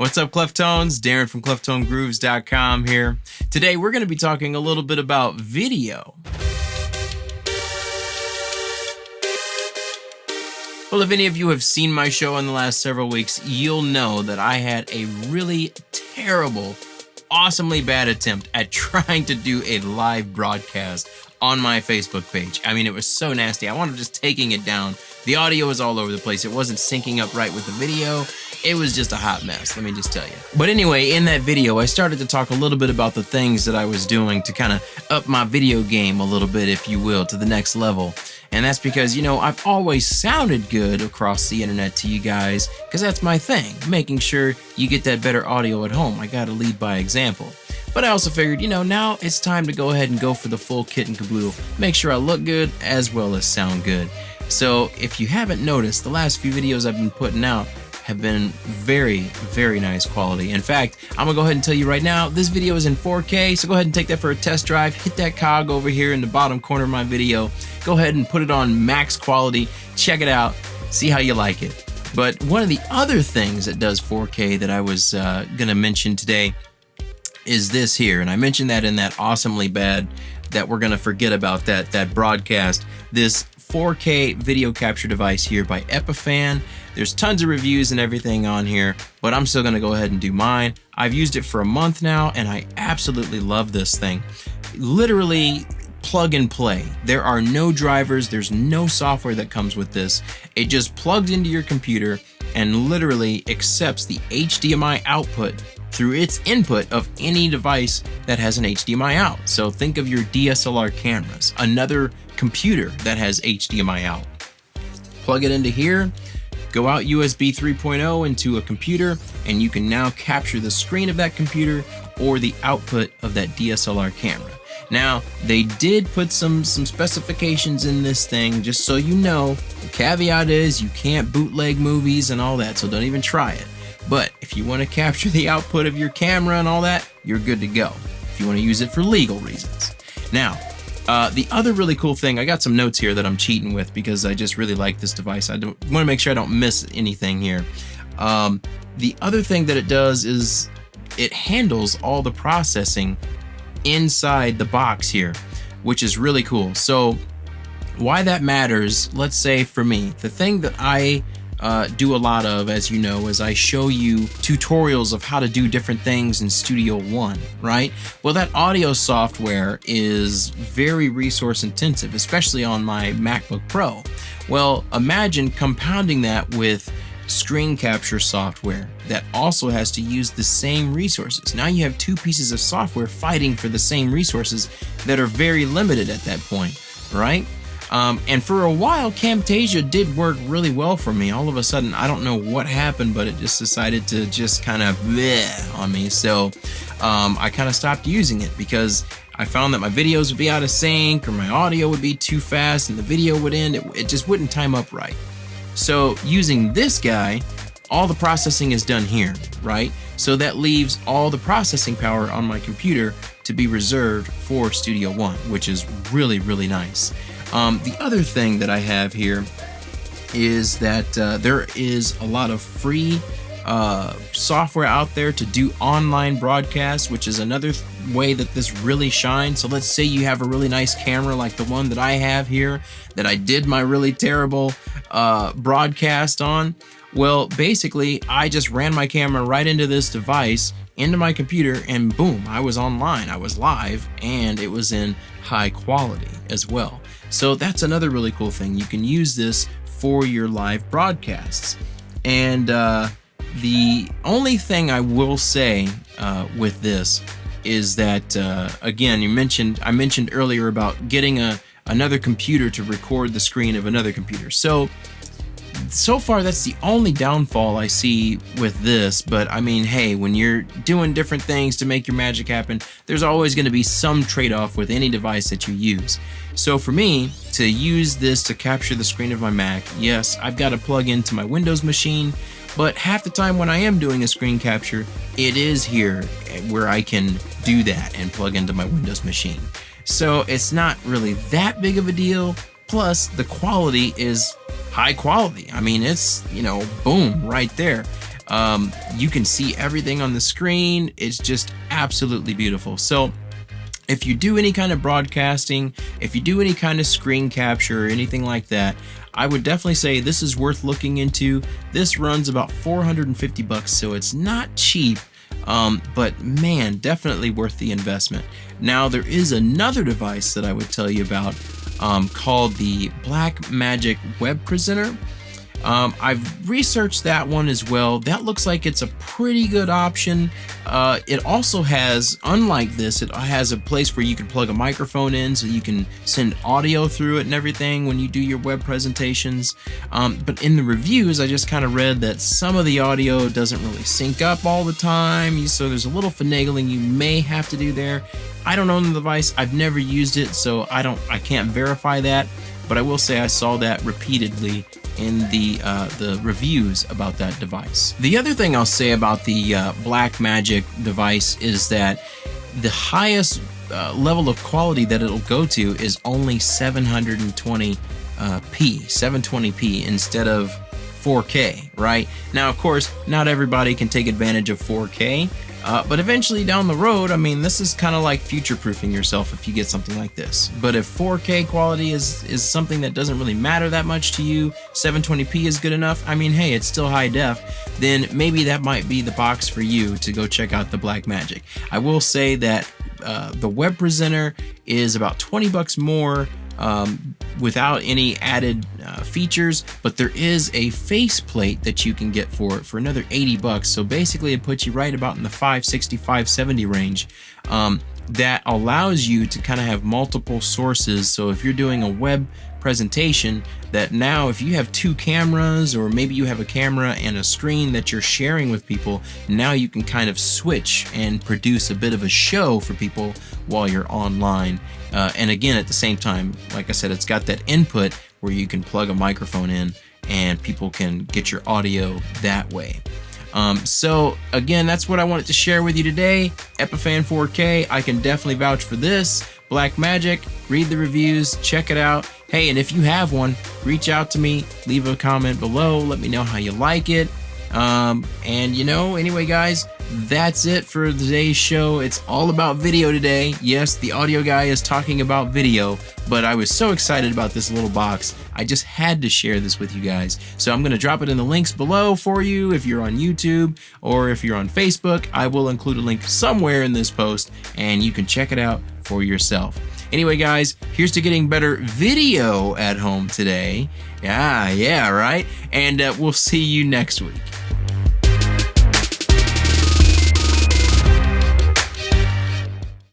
What's up, Cleftones? Darren from CleftoneGrooves.com here. Today we're going to be talking a little bit about video. Well, if any of you have seen my show in the last several weeks, you'll know that I had a really terrible, awesomely bad attempt at trying to do a live broadcast on my Facebook page. I mean, it was so nasty. I wound up just taking it down. The audio was all over the place. It wasn't syncing up right with the video. It was just a hot mess, let me just tell you. But anyway, in that video, I started to talk a little bit about the things that I was doing to kind of up my video game a little bit, if you will, to the next level. And that's because, you know, I've always sounded good across the internet to you guys, because that's my thing, making sure you get that better audio at home. I gotta lead by example. But I also figured, you know, now it's time to go ahead and go for the full kit and caboodle. Make sure I look good as well as sound good. So if you haven't noticed, the last few videos I've been putting out have been very, very nice quality. In fact, I'm gonna go ahead and tell you right now, this video is in 4K, so go ahead and take that for a test drive. Hit that cog over here in the bottom corner of my video. Go ahead and put it on max quality. Check it out, see how you like it. But one of the other things that does 4K that I was gonna mention today is this here, and I mentioned that in that awesomely bad that we're gonna forget about that broadcast. This 4K video capture device here by Epiphan. There's tons of reviews and everything on here, but I'm still gonna go ahead and do mine. I've used it for a month now, and I absolutely love this thing. Literally plug and play. There are no drivers, there's no software that comes with this. It just plugs into your computer and literally accepts the HDMI output through its input of any device that has an HDMI out. So think of your DSLR cameras, another computer that has HDMI out. Plug it into here, go out USB 3.0 into a computer, and you can now capture the screen of that computer or the output of that DSLR camera. Now, they did put some specifications in this thing, just so you know. The caveat is you can't bootleg movies and all that, so don't even try it. But if you want to capture the output of your camera and all that, you're good to go, if you want to use it for legal reasons. Now, the other really cool thing, I got some notes here that I'm cheating with because I just really like this device. I want to make sure I don't miss anything here. The other thing that it does is it handles all the processing inside the box here, which is really cool. So why that matters, let's say for me, the thing that I do a lot of, as you know, is I show you tutorials of how to do different things in Studio One, right? Well, that audio software is very resource intensive, especially on my MacBook Pro. Well, imagine compounding that with screen capture software that also has to use the same resources. Now you have two pieces of software fighting for the same resources that are very limited at that point, right? And for a while, Camtasia did work really well for me. All of a sudden, I don't know what happened, but it just decided to just kind of bleh on me. So I kind of stopped using it because I found that my videos would be out of sync or my audio would be too fast and the video would end. It just wouldn't time up right. So using this guy, all the processing is done here, right? So that leaves all the processing power on my computer to be reserved for Studio One, which is really, really nice. The other thing that I have here is that there is a lot of free software out there to do online broadcasts, which is another way that this really shines. So let's say you have a really nice camera like the one that I have here that I did my really terrible broadcast on. Well, basically, I just ran my camera right into this device, into my computer, and boom, I was online, I was live, and it was in high quality as well. So that's another really cool thing. You can use this for your live broadcasts. And the only thing I will say with this is that, again, I mentioned earlier about getting another computer to record the screen of another computer. So far, that's the only downfall I see with this, but I mean, hey, when you're doing different things to make your magic happen, there's always going to be some trade-off with any device that you use. So for me, to use this to capture the screen of my Mac, yes, I've got to plug into my Windows machine, but half the time when I am doing a screen capture, it is here where I can do that and plug into my Windows machine. So it's not really that big of a deal. Plus, the quality is high quality. I mean, it's, you know, boom, right there. You can see everything on the screen. It's just absolutely beautiful. So if you do any kind of broadcasting, if you do any kind of screen capture or anything like that, I would definitely say this is worth looking into. This runs about $450, so it's not cheap, but man, definitely worth the investment. Now, there is another device that I would tell you about called the Blackmagic Web Presenter. I've researched that one as well. That looks like it's a pretty good option. It also has, unlike this, it has a place where you can plug a microphone in so you can send audio through it and everything when you do your web presentations. But in the reviews, I just kind of read that some of the audio doesn't really sync up all the time, so there's a little finagling you may have to do there. I don't own the device. I've never used it, so I can't verify that. But I will say I saw that repeatedly in the reviews about that device. The other thing I'll say about the Blackmagic device is that the highest level of quality that it'll go to is only 720p instead of 4K, right? Now, of course, not everybody can take advantage of 4K, but eventually down the road, I mean, this is kind of like future-proofing yourself if you get something like this. But if 4K quality is something that doesn't really matter that much to you, 720p is good enough, I mean, hey, it's still high def, then maybe that might be the box for you to go check out the Blackmagic. I will say that the Web Presenter is about $20 more without any added features, but there is a faceplate that you can get for it for another $80. So basically it puts you right about in the $560, $570 range. That allows you to kind of have multiple sources. So if you're doing a web presentation, that now if you have two cameras, or maybe you have a camera and a screen that you're sharing with people, now you can kind of switch and produce a bit of a show for people while you're online. And again, at the same time, like I said, it's got that input where you can plug a microphone in and people can get your audio that way. So again, that's what I wanted to share with you today. Epiphan 4K, I can definitely vouch for this. Blackmagic, read the reviews, check it out. Hey, and if you have one, reach out to me, leave a comment below, let me know how you like it. And anyway guys, that's it for today's show. It's all about video today. Yes, the audio guy is talking about video, but I was so excited about this little box, I just had to share this with you guys. So I'm going to drop it in the links below for you if you're on YouTube, or if you're on Facebook, I will include a link somewhere in this post and you can check it out for yourself. Anyway guys, here's to getting better video at home today. Yeah, right? And we'll see you next week.